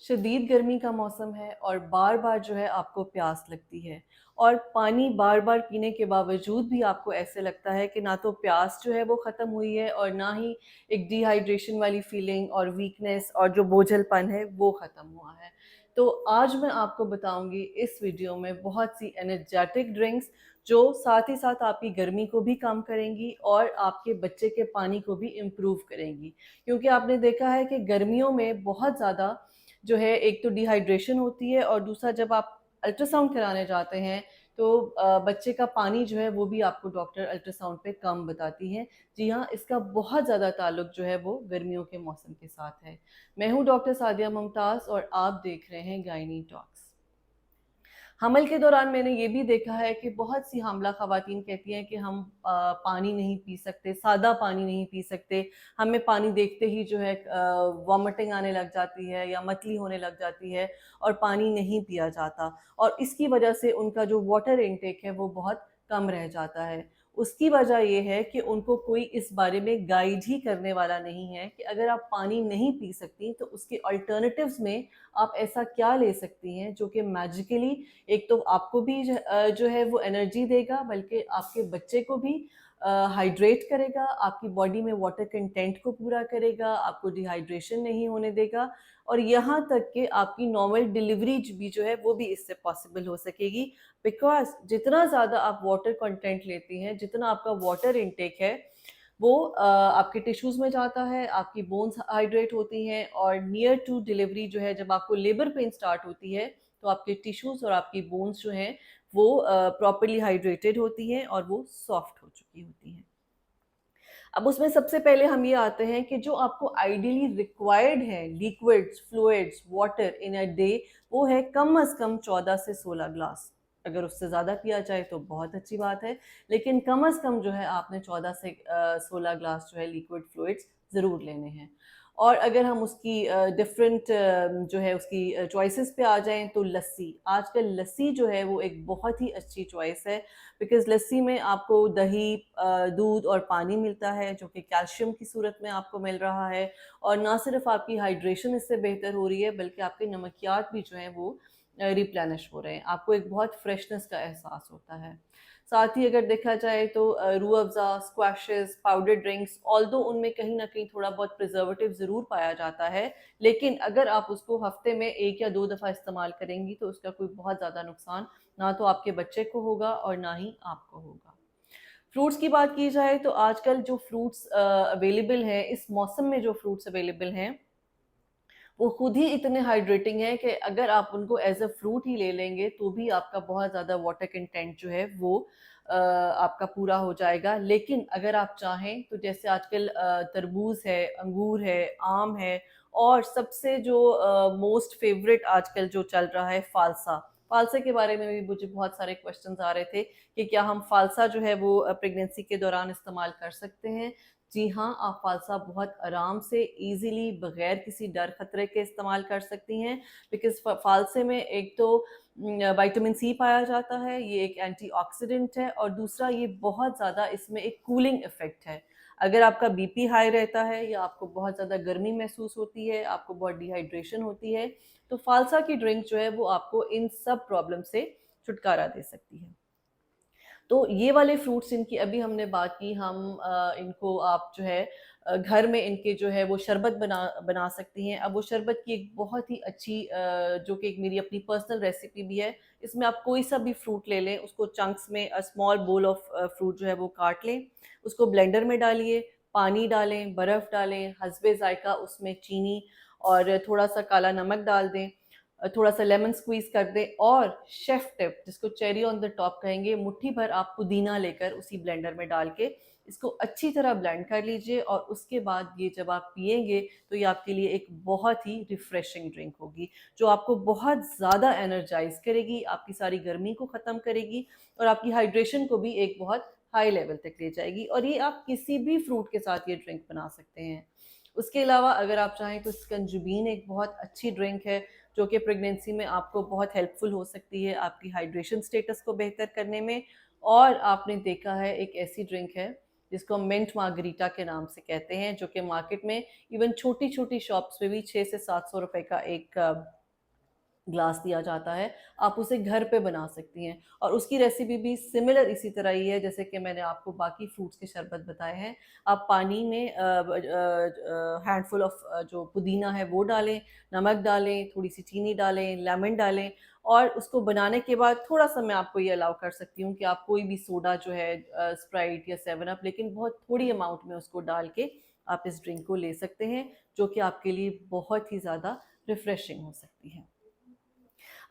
शदीद गर्मी का मौसम है और बार-बार जो है आपको प्यास लगती है और पानी बार-बार पीने के बावजूद भी आपको ऐसे लगता है कि ना तो प्यास जो है वो ख़त्म हुई है और ना ही एक डिहाइड्रेशन वाली फीलिंग और वीकनेस और जो बोझलपन है वो ख़त्म हुआ है। तो आज मैं आपको बताऊँगी इस वीडियो में बहुत सी एनर्जेटिक ड्रिंक्स जो साथ ही साथ आपकी गर्मी को भी कम करेंगी और आपके बच्चे के पानी को भी इम्प्रूव करेंगी। क्योंकि आपने देखा है कि गर्मियों में बहुत ज़्यादा जो है एक तो डिहाइड्रेशन होती है और दूसरा जब आप अल्ट्रासाउंड कराने जाते हैं तो बच्चे का पानी जो है वो भी आपको डॉक्टर अल्ट्रासाउंड पे कम बताती हैं। जी हाँ, इसका बहुत ज़्यादा ताल्लुक जो है वो गर्मियों के मौसम के साथ है। मैं हूँ डॉक्टर सादिया मुमताज़ और आप देख रहे हैं गायनी टॉक्स। हमल के दौरान मैंने ये भी देखा है कि बहुत सी हामला ख़वातीन कहती हैं कि हम पानी नहीं पी सकते, सादा पानी नहीं पी सकते, हमें पानी देखते ही जो है वॉमिटिंग आने लग जाती है या मतली होने लग जाती है और पानी नहीं पिया जाता और इसकी वजह से उनका जो वाटर इनटेक है वो बहुत कम रह जाता है। उसकी वजह ये है कि उनको कोई इस बारे में गाइड ही करने वाला नहीं है कि अगर आप पानी नहीं पी सकती तो उसके अल्टरनेटिव्स में आप ऐसा क्या ले सकती हैं जो कि मैजिकली एक तो आपको भी जो है वो एनर्जी देगा बल्कि आपके बच्चे को भी हाइड्रेट करेगा, आपकी बॉडी में वाटर कंटेंट को पूरा करेगा, आपको डिहाइड्रेशन नहीं होने देगा और यहाँ तक कि आपकी नॉर्मल डिलीवरी भी जो है वो भी इससे पॉसिबल हो सकेगी। बिकॉज़ जितना ज़्यादा आप वाटर कंटेंट लेती हैं, जितना आपका वाटर इनटेक है वो आपके टिश्यूज़ में जाता है, आपकी बोन्स हाइड्रेट होती हैं और नियर टू डिलीवरी जो है जब आपको लेबर पेन स्टार्ट होती है तो आपके टिश्यूज़ और आपकी बोन्स जो हैं वो प्रॉपर्ली हाइड्रेटेड होती हैं और वो सॉफ्ट हो चुकी होती हैं। अब उसमें सबसे पहले हम ये आते हैं कि जो आपको आइडियली रिक्वायर्ड है liquids, fluids, water in a day वो है कम से कम 14 से 16 ग्लास। अगर उससे ज़्यादा पिया जाए तो बहुत अच्छी बात है, लेकिन कम से कम जो है आपने 14 से 16 ग्लास जो है लिक्विड फ्लूइड्स ज़रूर लेने हैं। और अगर हम उसकी डिफरेंट जो है उसकी चॉइसेस पे आ जाएँ तो लस्सी। आजकल लस्सी जो है वो एक बहुत ही अच्छी चॉइस है बिकॉज़ लस्सी में आपको दही, दूध और पानी मिलता है जो कि कैल्शियम की सूरत में आपको मिल रहा है और ना सिर्फ़ आपकी हाइड्रेशन इससे बेहतर हो रही है बल्कि आपके नमकियात भी जो हैं वो रिप्लेनिश हो रहे हैं। आपको एक बहुत फ्रेशनेस का एहसास होता है। साथ ही अगर देखा जाए तो Rooh Afza, squashes, powder drinks although उनमें कहीं न कहीं थोड़ा बहुत प्रिज़र्वेटिव ज़रूर पाया जाता है, लेकिन अगर आप उसको हफ़्ते में 1 या 2 दफ़ा इस्तेमाल करेंगी तो उसका कोई बहुत ज़्यादा नुकसान ना तो आपके बच्चे को होगा और ना ही आपको होगा। फ्रूट्स की बात की जाए तो आजकल जो फ्रूट्स अवेलेबल हैं, इस मौसम में जो फ्रूट्स अवेलेबल हैं वो खुद ही इतने हाइड्रेटिंग हैं कि अगर आप उनको एज़ अ फ्रूट ही ले लेंगे तो भी आपका बहुत ज़्यादा वाटर कंटेंट जो है वो आपका पूरा हो जाएगा। लेकिन अगर आप चाहें तो जैसे आजकल तरबूज़ है, अंगूर है, आम है और सबसे जो मोस्ट फ़ेवरेट आजकल जो चल रहा है फ़ालसा। फ़ालसा के बारे में भी मुझे बहुत सारे क्वेश्चन्स आ रहे थे कि क्या हम फ़ालसा जो है वो प्रेगनेंसी के दौरान इस्तेमाल कर सकते हैं? जी हाँ, आप फ़ालसा बहुत आराम से ईज़िली बग़ैर किसी डर ख़तरे के इस्तेमाल कर सकती हैं बिकॉज़ फ़ालसे में एक तो विटामिन सी पाया जाता है, ये एक एंटीऑक्सीडेंट है और दूसरा ये बहुत ज़्यादा इसमें एक कूलिंग इफ़ेक्ट है। अगर आपका बीपी हाई रहता है या आपको बहुत ज़्यादा गर्मी महसूस होती है, आपको बहुत डिहाइड्रेशन होती है, तो फ़ालसा की ड्रिंक जो है वो आपको इन सब प्रॉब्लम से छुटकारा दे सकती है। तो ये वाले फ्रूट्स इनकी अभी हमने बात की हम इनको आप जो है घर में इनके जो है वो शरबत बना बना सकती हैं। अब वो शरबत की एक बहुत ही अच्छी जो कि एक मेरी अपनी पर्सनल रेसिपी भी है। इसमें आप कोई सा भी फ्रूट ले लें, उसको चंक्स में स्मॉल बोल ऑफ फ्रूट जो है वो काट लें, उसको ब्लेंडर में डालिए, पानी डालें, बर्फ़ डालें, हस्बे ज़ायक़ा उसमें चीनी और थोड़ा-सा काला नमक डाल दें। थोड़ा-सा लेमन स्क्वीज़ कर दें और शेफ़ टिप जिसको चेरी ऑन द टॉप कहेंगे, मुट्ठी भर आप पुदीना लेकर उसी ब्लेंडर में डाल के इसको अच्छी तरह ब्लेंड कर लीजिए और उसके बाद ये जब आप पिएँगे तो ये आपके लिए एक बहुत ही रिफ्रेशिंग ड्रिंक होगी, जो आपको बहुत ज़्यादा एनर्जाइज़ करेगी, आपकी सारी गर्मी को ख़त्म करेगी और आपकी हाइड्रेशन को भी एक बहुत हाई लेवल तक ले जाएगी और ये आप किसी भी फ्रूट के साथ ये ड्रिंक बना सकते हैं। उसके अलावा अगर आप चाहें तो स्कंजबीन एक बहुत अच्छी ड्रिंक है जो कि प्रेगनेंसी में आपको बहुत हेल्पफुल हो सकती है आपकी हाइड्रेशन स्टेटस को बेहतर करने में और आपने देखा है एक ऐसी ड्रिंक है जिसको हम मिंट मार्गरीटा के नाम से कहते हैं, जो कि मार्केट में इवन छोटी-छोटी शॉप्स पे भी 6 से 700 रुपए का एक ग्लास दिया जाता है। आप उसे घर पे बना सकती हैं और उसकी रेसिपी भी सिमिलर इसी तरह ही है जैसे कि मैंने आपको बाकी फ्रूट्स के शरबत बताए हैं। आप पानी में हैंडफुल ऑफ जो पुदीना है वो डालें, नमक डालें, थोड़ी-सी चीनी डालें, लेमन डालें और उसको बनाने के बाद थोड़ा-सा मैं आपको ये अलाउ कर सकती हूँ कि आप कोई भी सोडा जो है स्प्राइट या 7 अप, लेकिन बहुत थोड़ी अमाउंट में उसको डाल के आप इस ड्रिंक को ले सकते हैं, जो कि आपके लिए बहुत ही ज़्यादा रिफ्रेशिंग हो सकती है।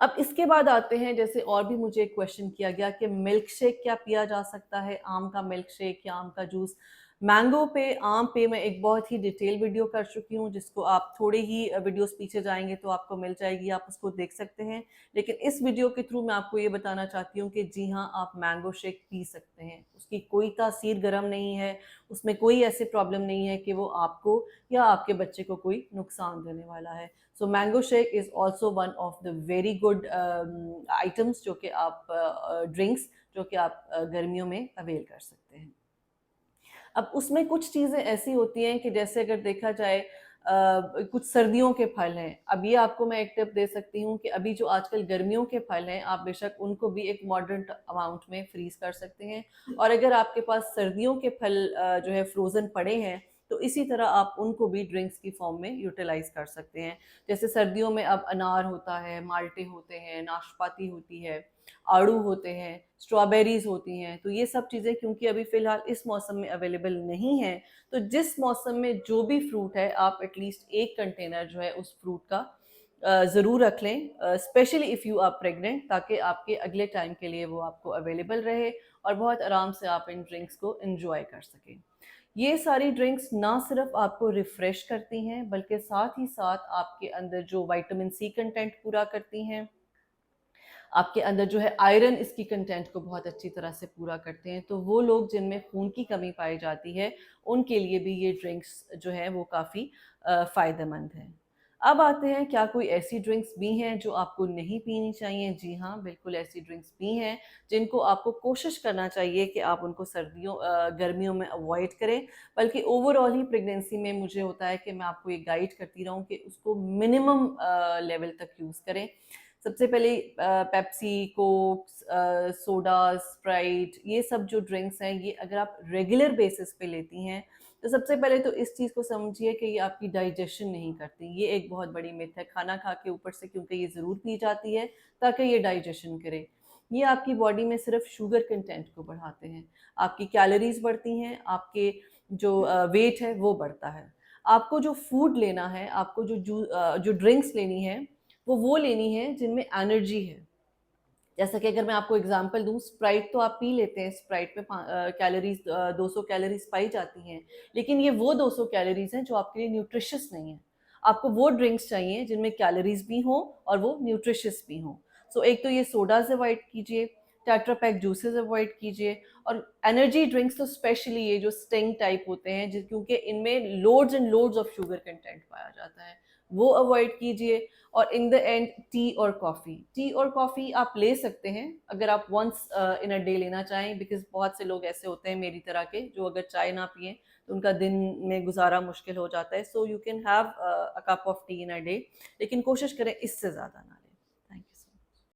अब इसके बाद आते हैं, जैसे और भी मुझे एक क्वेश्चन किया गया कि मिल्क शेक क्या पिया जा सकता है, आम का मिल्क शेक या आम का जूस। मैंगो पे, आम पे मैं एक बहुत ही डिटेल वीडियो कर चुकी हूँ, जिसको आप थोड़े ही वीडियोस पीछे जाएंगे तो आपको मिल जाएगी, आप उसको देख सकते हैं। लेकिन इस वीडियो के थ्रू मैं आपको ये बताना चाहती हूँ कि जी हाँ, आप मैंगो शेक पी सकते हैं। उसकी कोई तासीर गर्म नहीं है, उसमें कोई ऐसी प्रॉब्लम नहीं है कि वो आपको या आपके बच्चे को कोई नुकसान देने वाला है। So mango shake is also one of the very good items जो कि आप ड्रिंक्स जो कि आप गर्मियों में अवेल कर सकते हैं। अब उसमें कुछ चीज़ें ऐसी होती हैं कि जैसे अगर देखा जाए कुछ सर्दियों के फल हैं। अब ये आपको मैं एक टिप दे सकती हूँ कि अभी जो आजकल गर्मियों के फल हैं, आप बेशक उनको भी एक मॉडरेट अमाउंट में फ्रीज़ कर सकते हैं और अगर आपके पास सर्दियों के फल जो है फ्रोज़न पड़े हैं, तो इसी तरह आप उनको भी ड्रिंक्स की फॉर्म में यूटिलाइज़ कर सकते हैं। जैसे सर्दियों में अब अनार होता है, माल्टे होते हैं, नाशपाती होती है, आड़ू होते हैं, स्ट्रॉबेरीज़ होती हैं, तो ये सब चीज़ें क्योंकि अभी फ़िलहाल इस मौसम में अवेलेबल नहीं हैं, तो जिस मौसम में जो भी फ्रूट है, आप एटलीस्ट 1 कंटेनर जो है उस फ्रूट का ज़रूर रख लें, specially if you are pregnant, ताकि आपके अगले टाइम के लिए वो आपको अवेलेबल रहे और बहुत आराम से आप इन ड्रिंक्स को एन्जॉय कर सकें। ये सारी ड्रिंक्स ना सिर्फ़ आपको रिफ़्रेश करती हैं, बल्कि साथ ही साथ आपके अंदर जो विटामिन सी कंटेंट पूरा करती हैं, आपके अंदर जो है आयरन इसकी कंटेंट को बहुत अच्छी तरह से पूरा करते हैं। तो वो लोग जिनमें खून की कमी पाई जाती है, उनके लिए भी ये ड्रिंक्स जो है वो काफ़ी फ़ायदेमंद हैं। अब आते हैं, क्या कोई ऐसी ड्रिंक्स भी हैं जो आपको नहीं पीनी चाहिए? जी हाँ, बिल्कुल ऐसी ड्रिंक्स भी हैं, जिनको आपको कोशिश करना चाहिए कि आप उनको गर्मियों में अवॉइड करें। बल्कि ओवरऑल ही प्रेगनेंसी में मुझे होता है कि मैं आपको ये गाइड करती रहूँ कि उसको मिनिमम लेवल तक यूज़ करें। सबसे पहले पेप्सी, कोक्स, सोडा, स्प्राइट, ये सब जो ड्रिंक्स हैं, ये अगर आप रेगुलर बेसिस पे लेती हैं, तो सबसे पहले तो इस चीज़ को समझिए कि ये आपकी डाइजेशन नहीं करती। ये एक बहुत बड़ी मिथ है। खाना खा के ऊपर से क्योंकि ये ज़रूर पी जाती है ताकि ये डाइजेशन करे। ये आपकी बॉडी में सिर्फ शुगर कंटेंट को बढ़ाते हैं। आपकी कैलोरीज़ बढ़ती हैं, आपके जो वेट है वो बढ़ता है। आपको जो फूड लेना है, आपको जो ड्रिंक्स लेनी है, वो लेनी है जिनमें एनर्जी है। जैसा कि अगर मैं आपको एग्जांपल दूँ, स्प्राइट तो आप पी लेते हैं, स्प्राइट में कैलोरीज़ 200 कैलोरीज़ पाई जाती हैं, लेकिन ये वो 200 कैलोरीज़ हैं जो आपके लिए न्यूट्रिशियस नहीं है। आपको वो ड्रिंक्स चाहिए जिनमें कैलोरीज़ भी हों और वो न्यूट्रिशियस भी हों। सो एक तो ये सोडाज़ अवॉइड कीजिए, टेट्रा पैक जूसेस अवॉइड कीजिए और एनर्जी ड्रिंक्स तो स्पेशली ये जो स्टिंग टाइप होते हैं, क्योंकि इनमें loads and loads of sugar content पाया जाता है, वो अवॉइड कीजिए। और इन द एंड टी और कॉफ़ी आप ले सकते हैं अगर आप वंस इन अ डे लेना चाहें, बिकॉज़ बहुत से लोग ऐसे होते हैं मेरी तरह के जो अगर चाय ना पिएँ तो उनका दिन में गुज़ारा मुश्किल हो जाता है। So you can have a cup of T in a day, लेकिन कोशिश करें इससे ज़्यादा ना लें।